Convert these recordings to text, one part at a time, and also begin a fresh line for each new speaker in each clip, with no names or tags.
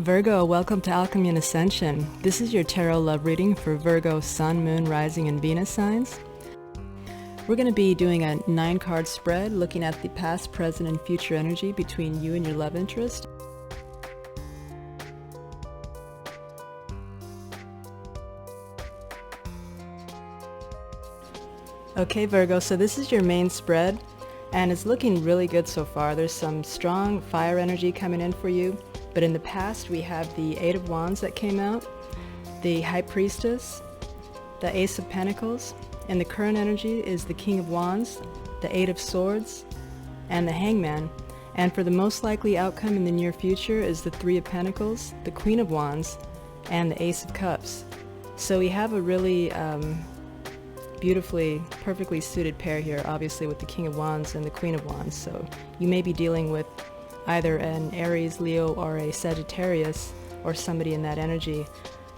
Virgo, welcome to Alchemy Ascension. This is your tarot love reading for Virgo, Sun, Moon, Rising, and Venus signs. We're going to be doing a 9-card spread looking at the past, present, and future energy between you and your love interest. Okay, Virgo, so this is your main spread, and it's looking really good so far. There's some strong fire energy coming in for you, but in the past we have the 8 of Wands that came out, the High Priestess, the Ace of Pentacles, and the current energy is the King of Wands, the 8 of Swords, and the Hangman. And for the most likely outcome in the near future is the 3 of Pentacles, the Queen of Wands, and the Ace of Cups. So we have a really beautifully, perfectly suited pair here, obviously with the King of Wands and the Queen of Wands. So you may be dealing with either an Aries, Leo, or a Sagittarius, or somebody in that energy.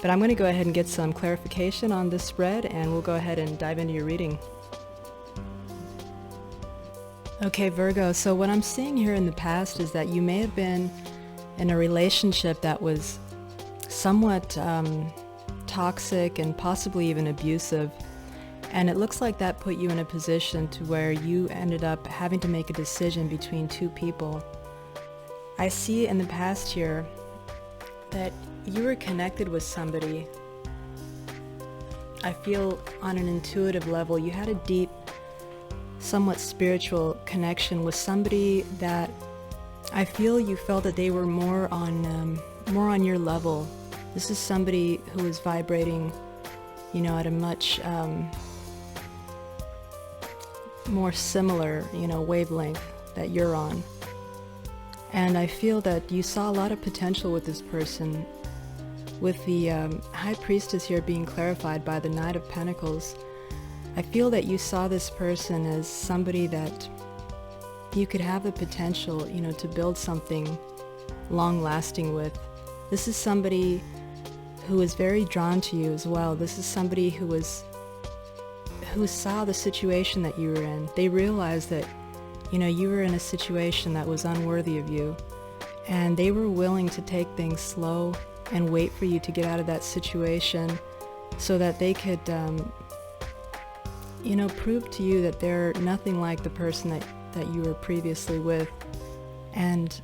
But I'm going to go ahead and get some clarification on this spread, and we'll go ahead and dive into your reading. Okay, Virgo, so what I'm seeing here in the past is that you may have been in a relationship that was somewhat toxic and possibly even abusive. And it looks like that put you in a position to where you ended up having to make a decision between two people. I see in the past here that you were connected with somebody. I feel on an intuitive level you had a deep, somewhat spiritual connection with somebody that I feel you felt that they were more on your level. This is somebody who is vibrating, at a much more similar, wavelength that you're on. And I feel that you saw a lot of potential with this person. With the High Priestess here being clarified by the Knight of Pentacles, I feel that you saw this person as somebody that you could have the potential, to build something long-lasting with. This is somebody who is very drawn to you as well. This is somebody who saw the situation that you were in. They realized that you were in a situation that was unworthy of you, and they were willing to take things slow and wait for you to get out of that situation so that they could prove to you that they're nothing like the person that you were previously with. And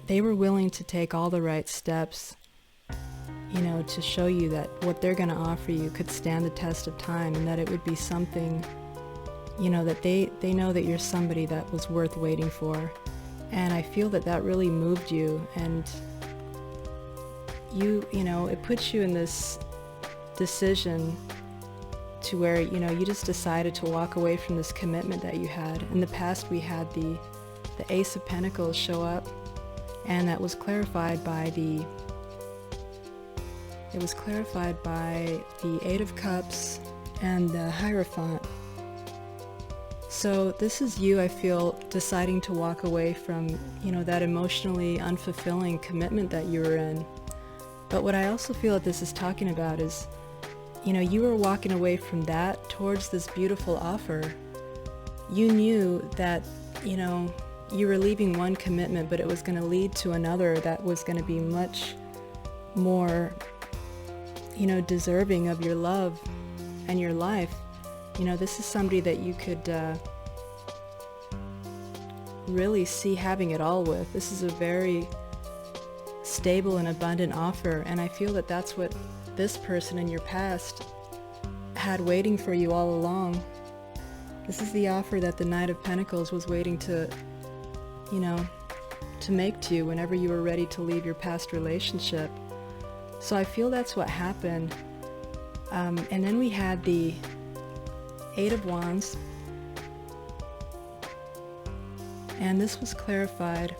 they were willing to take all the right steps to show you that what they're going to offer you could stand the test of time, and that it would be something that they know that you're somebody that was worth waiting for. And I feel that really moved you, and it puts you in this decision to where you just decided to walk away from this commitment that you had. In the past we had the Ace of Pentacles show up, and that was clarified by the 8 of Cups and the Hierophant. So this is you, I feel, deciding to walk away from, that emotionally unfulfilling commitment that you were in. But what I also feel that this is talking about is, you were walking away from that towards this beautiful offer. You knew that, you were leaving one commitment, but it was going to lead to another that was going to be much more, deserving of your love and your life. This is somebody that you could really see having it all with. This is a very stable and abundant offer, and I feel that that's what this person in your past had waiting for you all along. This is the offer that the Knight of Pentacles was waiting to make to you whenever you were ready to leave your past relationship. So I feel that's what happened. And then we had the 8 of Wands, and this was clarified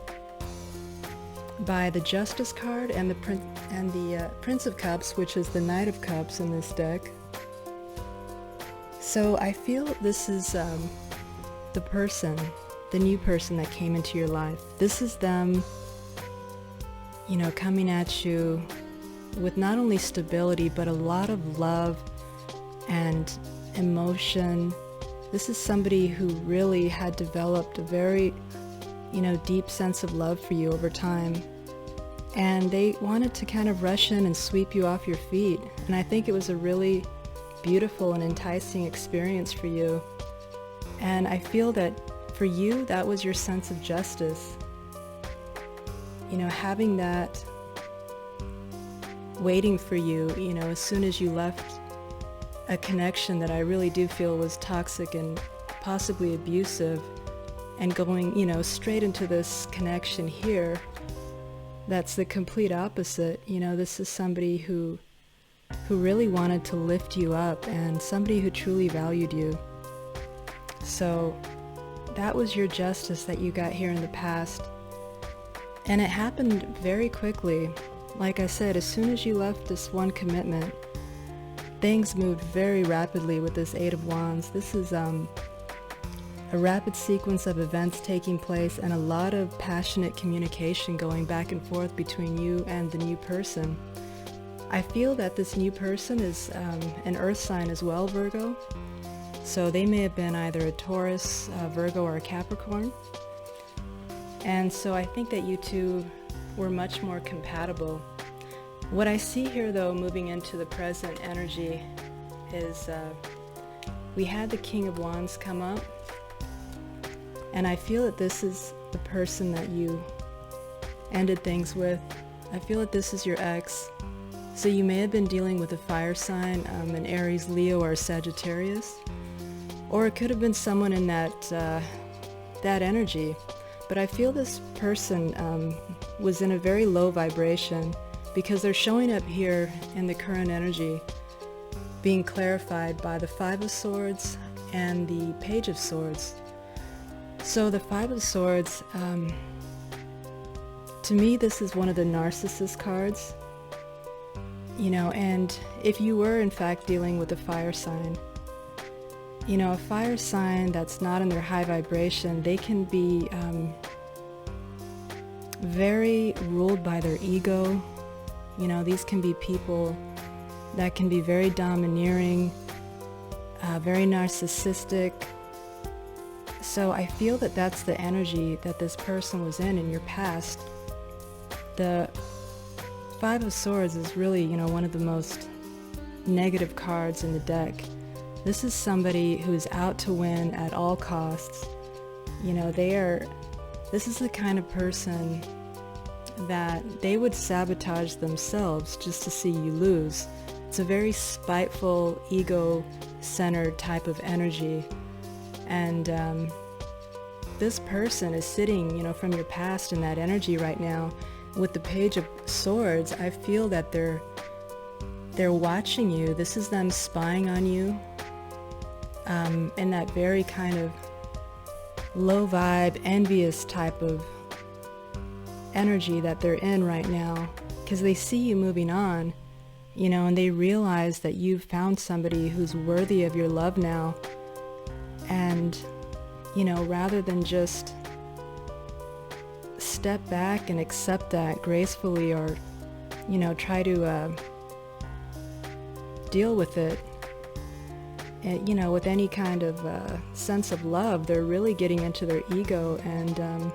by the Justice card and the Prince of Cups, which is the Knight of Cups in this deck. So I feel this is the person, the new person that came into your life. This is them, coming at you with not only stability, but a lot of love and emotion. This is somebody who really had developed a very, deep sense of love for you over time. and they wanted to kind of rush in and sweep you off your feet. And I think it was a really beautiful and enticing experience for you. And I feel that for you, that was your sense of justice. You know, having that waiting for you, you know, as soon as you left a connection that I really do feel was toxic and possibly abusive, and going, you know, straight into this connection here that's the complete opposite. You know, this is somebody who really wanted to lift you up, and somebody who truly valued you. So that was your justice that you got here in the past. And it happened very quickly. Like I said, as soon as you left this one commitment, things moved very rapidly with this Eight of Wands. This is a rapid sequence of events taking place, and a lot of passionate communication going back and forth between you and the new person. I feel that this new person is an earth sign as well, Virgo. So they may have been either a Taurus, Virgo, or a Capricorn. And so I think that you two were much more compatible. What I see here, though, moving into the present energy is we had the King of Wands come up. And I feel that this is the person that you ended things with. I feel that this is your ex. So you may have been dealing with a fire sign, an Aries, Leo, or Sagittarius. Or it could have been someone in that energy. But I feel this person was in a very low vibration, because they're showing up here in the current energy, being clarified by the Five of Swords and the Page of Swords. So the Five of Swords, to me, this is one of the narcissist cards. You know, and if you were in fact dealing with a fire sign, you know, a fire sign that's not in their high vibration, they can be very ruled by their ego. You know, these can be people that can be very domineering, very narcissistic. So I feel that that's the energy that this person was in your past. The Five of Swords is really, you know, one of the most negative cards in the deck. This is somebody who's out to win at all costs. You know, this is the kind of person that they would sabotage themselves just to see you lose. It's a very spiteful, ego-centered type of energy. And this person is sitting, you know, from your past in that energy right now. With the Page of Swords, I feel that they're watching you. This is them spying on you in that very kind of low vibe, envious type of energy that they're in right now, because they see you moving on, you know, and they realize that you've found somebody who's worthy of your love now. And, you know, rather than just step back and accept that gracefully, or, you know, try to deal with it, you know, with any kind of sense of love, they're really getting into their ego, and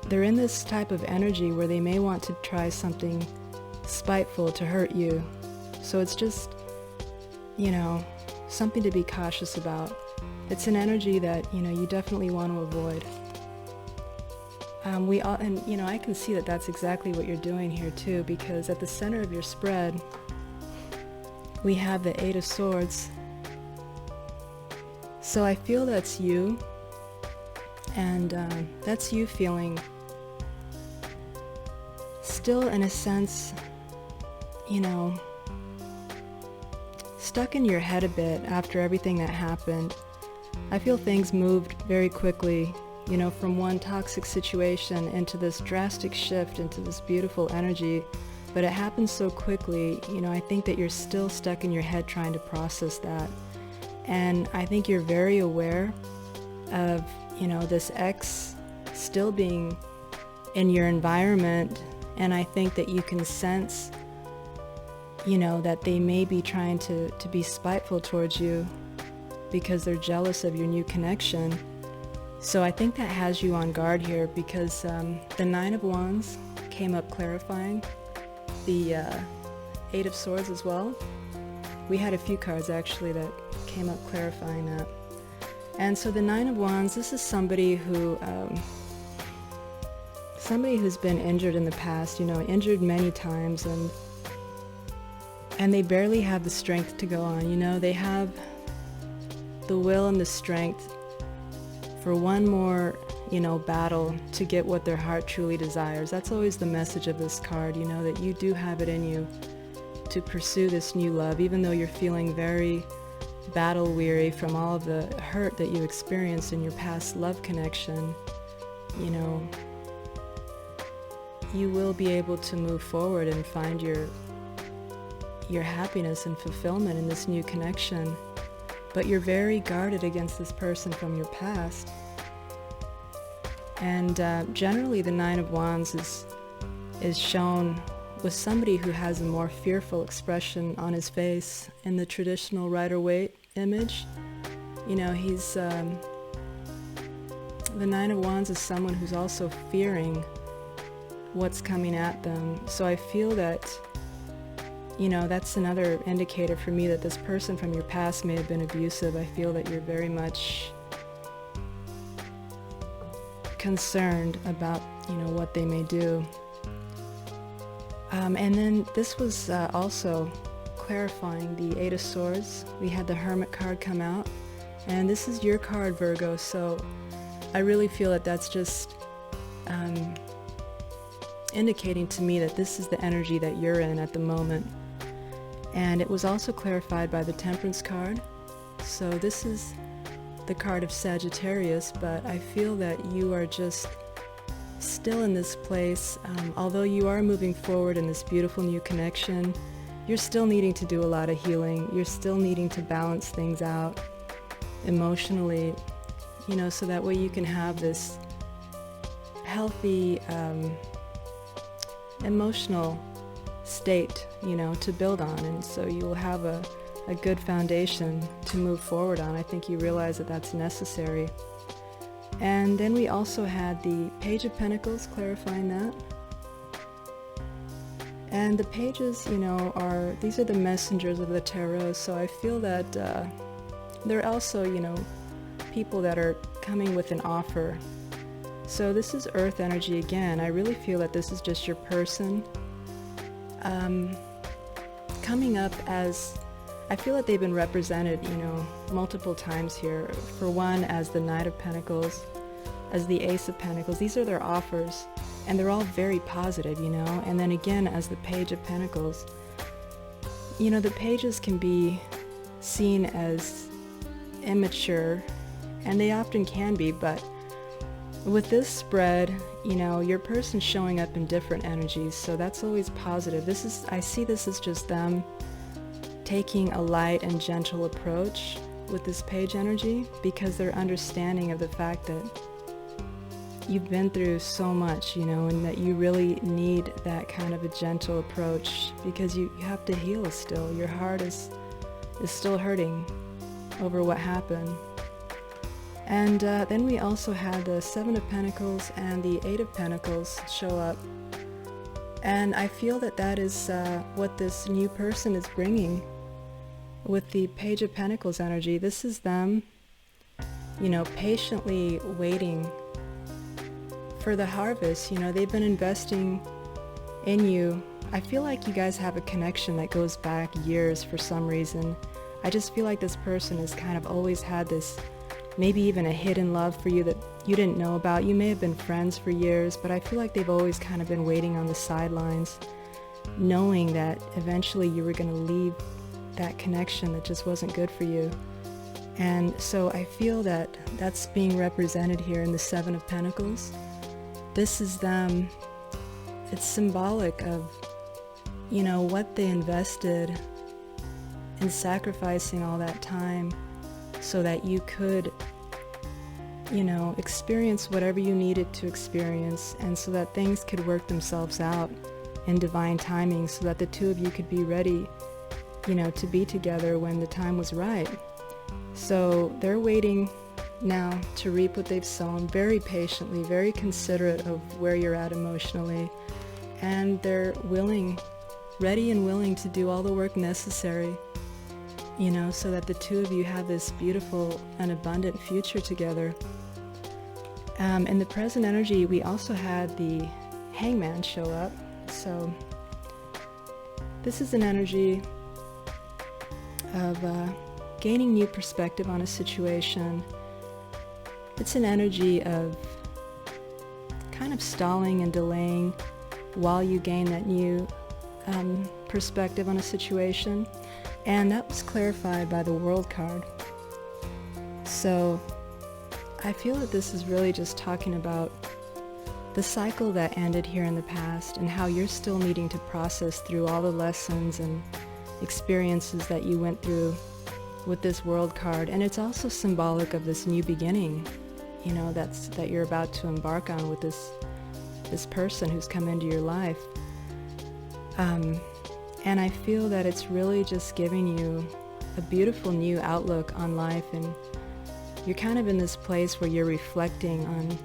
they're in this type of energy where they may want to try something spiteful to hurt you. So it's just, you know, something to be cautious about. It's an energy that, you know, you definitely want to avoid. And you know, I can see that that's exactly what you're doing here too, because at the center of your spread, we have the Eight of Swords. So I feel that's you, and that's you feeling still, in a sense, you know, stuck in your head a bit after everything that happened. I feel things moved very quickly, you know, from one toxic situation into this drastic shift into this beautiful energy, but it happened so quickly. You know, I think that you're still stuck in your head trying to process that. And I think you're very aware of, you know, this ex still being in your environment, and I think that you can sense, you know, that they may be trying to be spiteful towards you because they're jealous of your new connection. So I think that has you on guard here, because the Nine of Wands came up clarifying. The Eight of Swords as well. We had a few cards actually that came up clarifying that. And so the Nine of Wands, this is somebody who, somebody who's been injured in the past, you know, injured many times, and they barely have the strength to go on, you know, they have the will and the strength for one more, you know, battle to get what their heart truly desires. That's always the message of this card, you know, that you do have it in you to pursue this new love, even though you're feeling very battle weary from all of the hurt that you experienced in your past love connection. You know, you will be able to move forward and find your happiness and fulfillment in this new connection. But you're very guarded against this person from your past. And generally the Nine of Wands is shown with somebody who has a more fearful expression on his face in the traditional Rider-Waite image. You know, he's the Nine of Wands is someone who's also fearing what's coming at them. So I feel that, you know, that's another indicator for me that this person from your past may have been abusive. I feel that you're very much concerned about, you know, what they may do. And then this was also clarifying the Eight of Swords. We had the Hermit card come out, and this is your card, Virgo, so I really feel that that's just indicating to me that this is the energy that you're in at the moment. And it was also clarified by the Temperance card. So this is the card of Sagittarius, but I feel that you are just still in this place. Although you are moving forward in this beautiful new connection, you're still needing to do a lot of healing. You're still needing to balance things out emotionally, you know, so that way you can have this healthy emotional state, you know, to build on, and so you will have a good foundation to move forward on. I think you realize that that's necessary. And then we also had the Page of Pentacles clarifying that. And the pages, you know, these are the messengers of the tarot, so I feel that they're also, you know, people that are coming with an offer. So this is earth energy again. I really feel that this is just your person coming up as, I feel that they've been represented, you know, multiple times here. For one, as the Knight of Pentacles, as the Ace of Pentacles. These are their offers, and they're all very positive, you know. And then again, as the Page of Pentacles, you know, the pages can be seen as immature, and they often can be, but with this spread, you know, your person's showing up in different energies, so that's always positive. I see this as just them taking a light and gentle approach with this page energy, because they're understanding of the fact that you've been through so much, you know, and that you really need that kind of a gentle approach, because you have to heal still. Your heart is still hurting over what happened. And then we also had the Seven of Pentacles and the Eight of Pentacles show up. And I feel that that is what this new person is bringing with the Page of Pentacles energy. This is them, you know, patiently waiting for the harvest. You know, they've been investing in you. I feel like you guys have a connection that goes back years for some reason. I just feel like this person has kind of always had this, maybe even a hidden love for you that you didn't know about. You may have been friends for years, but I feel like they've always kind of been waiting on the sidelines, knowing that eventually you were going to leave that connection that just wasn't good for you. And so I feel that that's being represented here in the Seven of Pentacles. This is them. It's symbolic of, you know, what they invested in sacrificing all that time so that you could, you know, experience whatever you needed to experience, and so that things could work themselves out in divine timing, so that the two of you could be ready, you know, to be together when the time was right. So they're waiting now to reap what they've sown, very patiently, very considerate of where you're at emotionally. and they're ready and willing to do all the work necessary, so that the two of you have this beautiful and abundant future together. In the present energy, we also had the Hangman show up. So this is an energy of gaining new perspective on a situation. It's an energy of kind of stalling and delaying while you gain that new perspective on a situation. And that was clarified by the World card. So I feel that this is really just talking about the cycle that ended here in the past and how you're still needing to process through all the lessons and experiences that you went through with this World card. And it's also symbolic of this new beginning, that you're about to embark on with this person who's come into your life. And I feel that it's really just giving you a beautiful new outlook on life, and you're kind of in this place where you're reflecting on,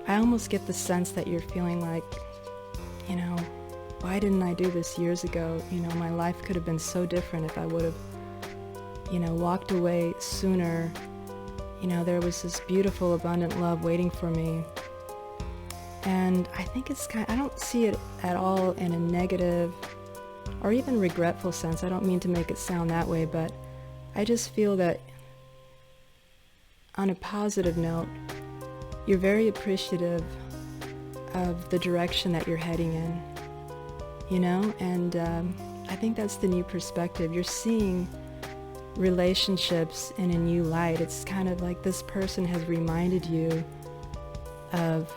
I almost get the sense that you're feeling like, why didn't I do this years ago? My life could have been so different if I would have, walked away sooner. There was this beautiful, abundant love waiting for me. And I think I don't see it at all in a negative or even regretful sense. I don't mean to make it sound that way, but I just feel that on a positive note, you're very appreciative of the direction that you're heading in, and I think that's the new perspective. You're seeing relationships in a new light. It's kind of like this person has reminded you of,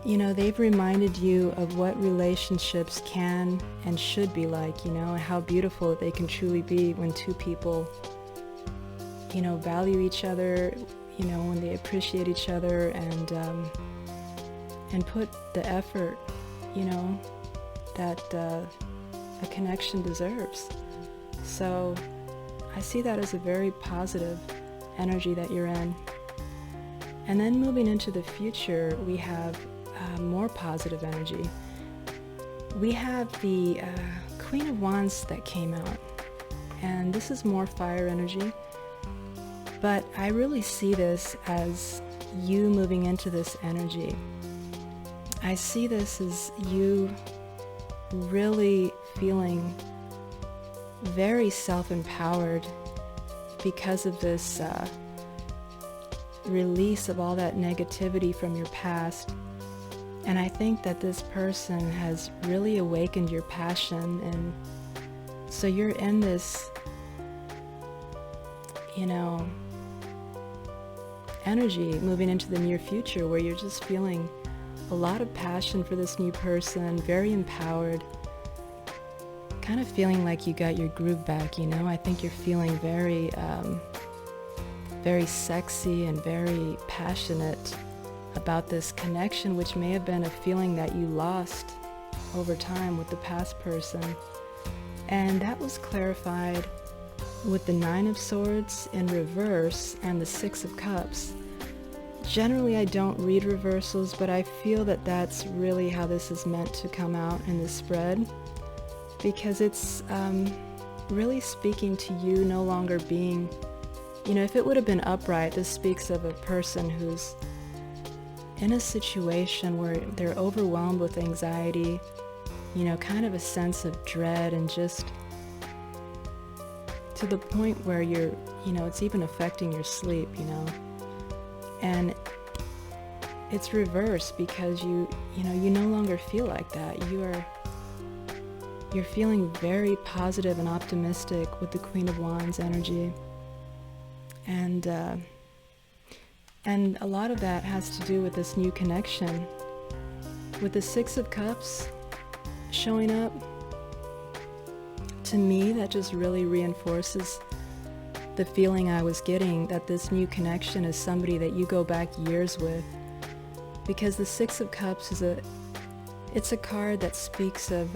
they've reminded you of what relationships can and should be like, and how beautiful they can truly be when two people, value each other, when they appreciate each other and put the effort, that a connection deserves. So I see that as a very positive energy that you're in. And then moving into the future, we have more positive energy. We have the Queen of Wands that came out, and this is more fire energy, but I really see this as you moving into this energy. I see this as you really feeling very self-empowered because of this release of all that negativity from your past. And I think that this person has really awakened your passion, and so you're in this, energy moving into the near future where you're just feeling a lot of passion for this new person, very empowered, kind of feeling like you got your groove back, I think you're feeling very, very sexy and very passionate about this connection, which may have been a feeling that you lost over time with the past person. And that was clarified with the Nine of Swords in reverse and the Six of Cups. Generally, I don't read reversals, but I feel that that's really how this is meant to come out in the spread, because it's really speaking to you no longer being, if it would have been upright, this speaks of a person who's in a situation where they're overwhelmed with anxiety, kind of a sense of dread, and just to the point where you're, it's even affecting your sleep, and it's reversed because you no longer feel like that. You're feeling very positive and optimistic with the Queen of Wands energy, and a lot of that has to do with this new connection. With the Six of Cups showing up, to me, that just really reinforces the feeling I was getting that this new connection is somebody that you go back years with. Because the Six of Cups is a card that speaks of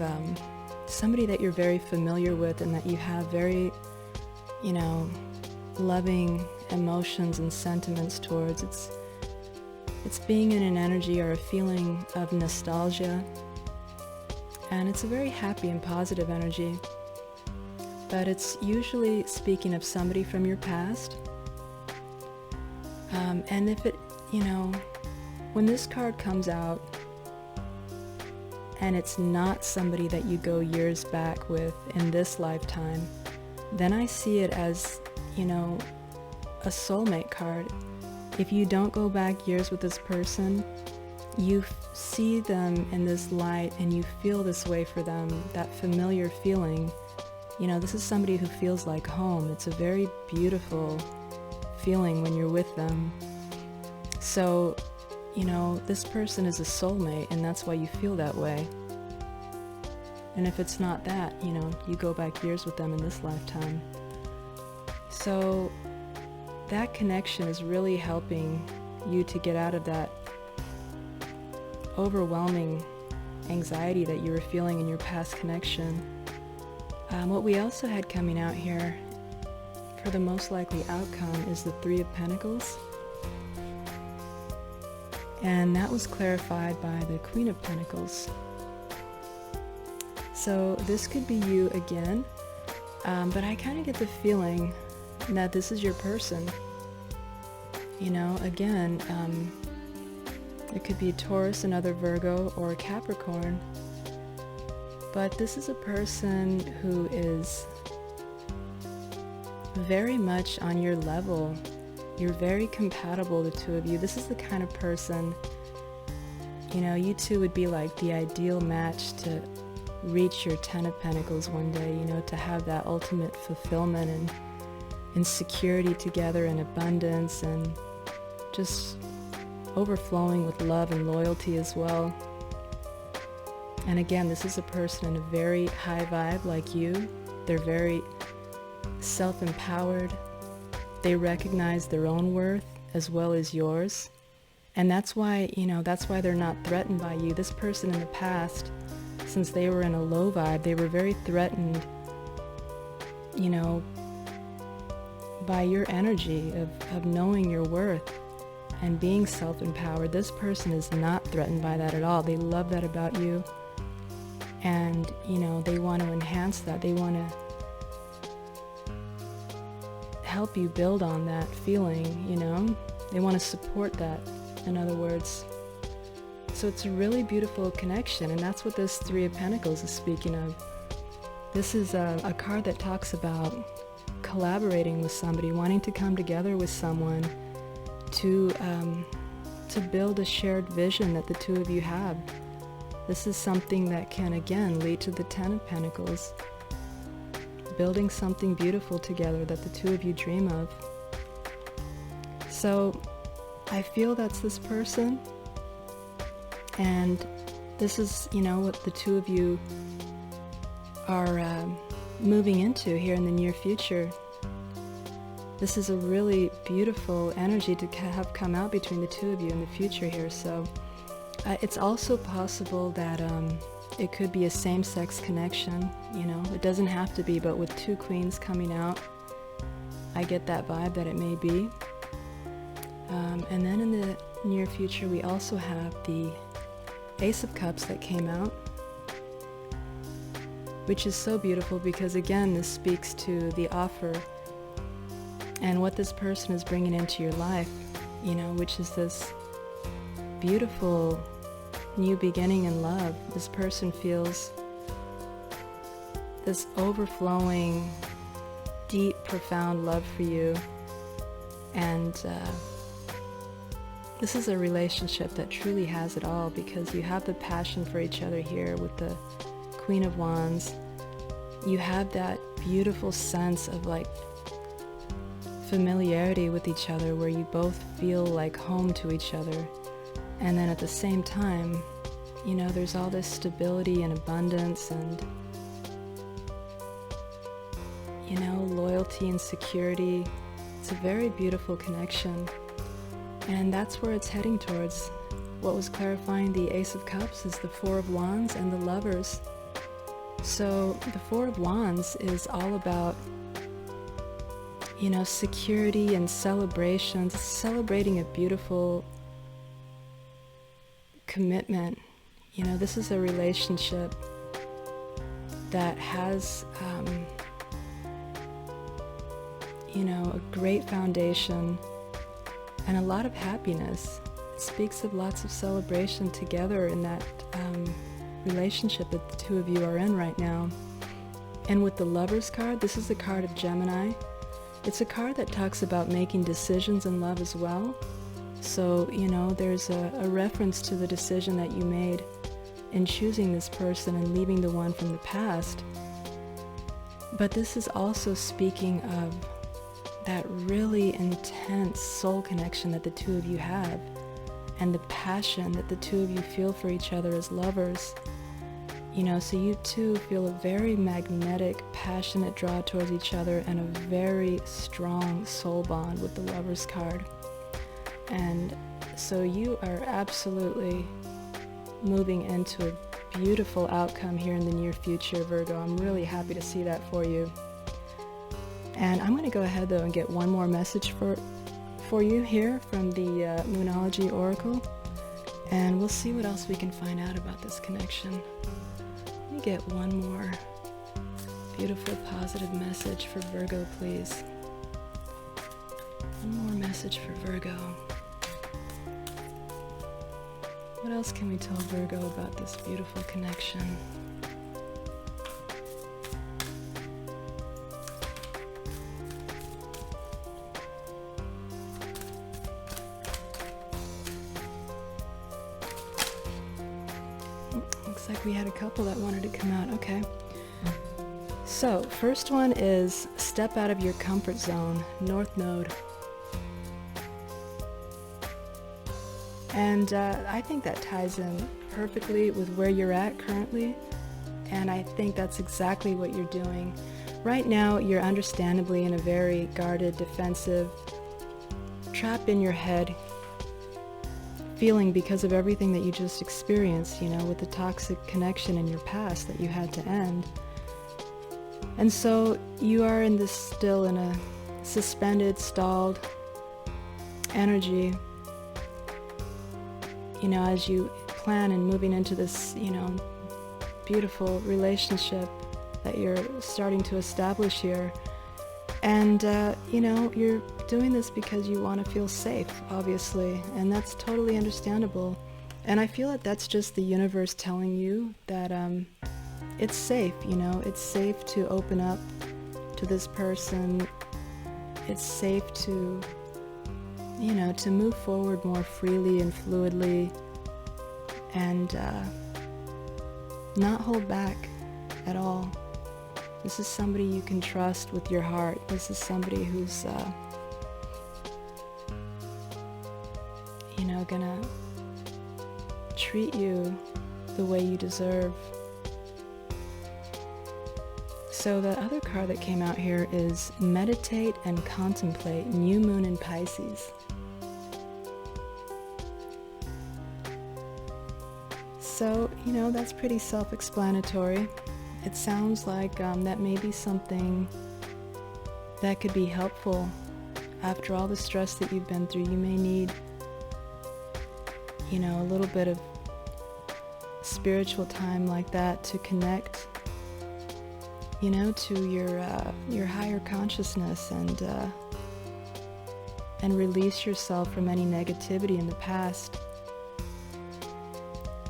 somebody that you're very familiar with and that you have very, loving emotions and sentiments towards. It's being in an energy or a feeling of nostalgia, and it's a very happy and positive energy, but it's usually speaking of somebody from your past. And if it, when this card comes out and it's not somebody that you go years back with in this lifetime, then I see it as, a soulmate card. If you don't go back years with this person, you see them in this light and you feel this way for them, that familiar feeling. This is somebody who feels like home. It's a very beautiful feeling when you're with them. So, this person is a soulmate, and that's why you feel that way. And if it's not that, you go back years with them in this lifetime. So that connection is really helping you to get out of that overwhelming anxiety that you were feeling in your past connection. What we also had coming out here for the most likely outcome is the Three of Pentacles. And that was clarified by the Queen of Pentacles. So this could be you again, but I kind of get the feeling that this is your person. Again, it could be a Taurus, another Virgo, or a Capricorn. But this is a person who is very much on your level. You're very compatible, the two of you. This is the kind of person, you two would be like the ideal match to reach your Ten of Pentacles one day, to have that ultimate fulfillment and security together and abundance and just overflowing with love and loyalty as well. And again, this is a person in a very high vibe like you. They're very self-empowered. They recognize their own worth as well as yours. And that's why, that's why they're not threatened by you. This person in the past, since they were in a low vibe, they were very threatened, by your energy of knowing your worth and being self-empowered. This person is not threatened by that at all. They love that about you. And, they want to enhance that. They want to help you build on that feeling, They want to support that, in other words. So it's a really beautiful connection, and that's what this Three of Pentacles is speaking of. This is a card that talks about collaborating with somebody, wanting to come together with someone to build a shared vision that the two of you have. This is something that can, again, lead to the Ten of Pentacles. Building something beautiful together that the two of you dream of. So I feel that's this person, and this is, what the two of you are moving into here in the near future. This is a really beautiful energy to have come out between the two of you in the future here. So it's also possible that it could be a same-sex connection, it doesn't have to be, but with two queens coming out, I get that vibe that it may be. And then in the near future, we also have the Ace of Cups that came out, which is so beautiful because, again, this speaks to the offer and what this person is bringing into your life, which is this beautiful new beginning in love. This person feels this overflowing, deep, profound love for you, and this is a relationship that truly has it all, because you have the passion for each other here with the Queen of Wands. You have that beautiful sense of familiarity with each other, where you both feel like home to each other. And then at the same time, there's all this stability and abundance and, loyalty and security. It's a very beautiful connection. And that's where it's heading towards. What was clarifying the Ace of Cups is the Four of Wands and the Lovers. So the Four of Wands is all about, security and celebrations, celebrating a beautiful commitment. You know, this is a relationship that has, you know, a great foundation and a lot of happiness. It speaks of lots of celebration together in that relationship that the two of you are in right now. And with the Lovers card, this is the card of Gemini. It's a card that talks about making decisions in love as well. So, you know, there's a reference to the decision that you made in choosing this person and leaving the one from the past. But this is also speaking of that really intense soul connection that the two of you have, and the passion that the two of you feel for each other as lovers. You know, so you two feel a very magnetic, passionate draw towards each other and a very strong soul bond with the Lovers card. And so you are absolutely moving into a beautiful outcome here in the near future, Virgo. I'm really happy to see that for you. And I'm going to go ahead, though, and get one more message for you here from the Moonology Oracle. And we'll see what else we can find out about this connection. Let me get one more beautiful, positive message for Virgo, please. One more message for Virgo. What else can we tell Virgo about this beautiful connection? Looks like we had a couple that wanted to come out. Okay. So, first one is step out of your comfort zone, North Node. And I think that ties in perfectly with where you're at currently. And I think that's exactly what you're doing. Right now, you're understandably in a very guarded, defensive, trapped in your head feeling because of everything that you just experienced, you know, with the toxic connection in your past that you had to end. And so you are in this still in a suspended, stalled energy, you know, as you plan and moving into this, you know, beautiful relationship that you're starting to establish here. And, you know, you're doing this because you want to feel safe, obviously, and that's totally understandable. And I feel that that's just the universe telling you that it's safe, you know, it's safe to open up to this person. It's safe to, you know, to move forward more freely and fluidly and not hold back at all. This is somebody you can trust with your heart. This is somebody who's, you know, gonna treat you the way you deserve. So the other card that came out here is meditate and contemplate, new moon in Pisces. So, you know, that's pretty self-explanatory. It sounds like that may be something that could be helpful. After all the stress that you've been through, you may need, you know, a little bit of spiritual time like that to connect, you know, to your higher consciousness and release yourself from any negativity in the past.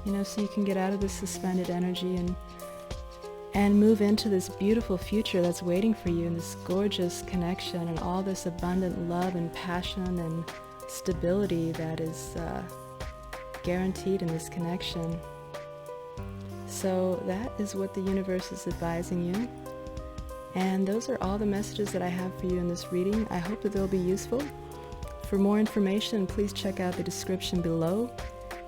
You know, so you can get out of this suspended energy and move into this beautiful future that's waiting for you, and this gorgeous connection and all this abundant love and passion and stability that is guaranteed in this connection. So that is what the universe is advising you. And those are all the messages that I have for you in this reading. I hope that they'll be useful. For more information, please check out the description below.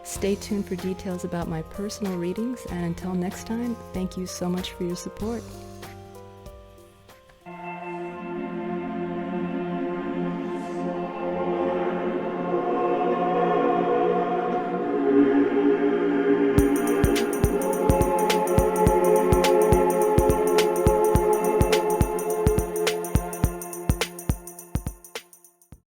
Stay tuned for details about my personal readings, and until next time, thank you so much for your support.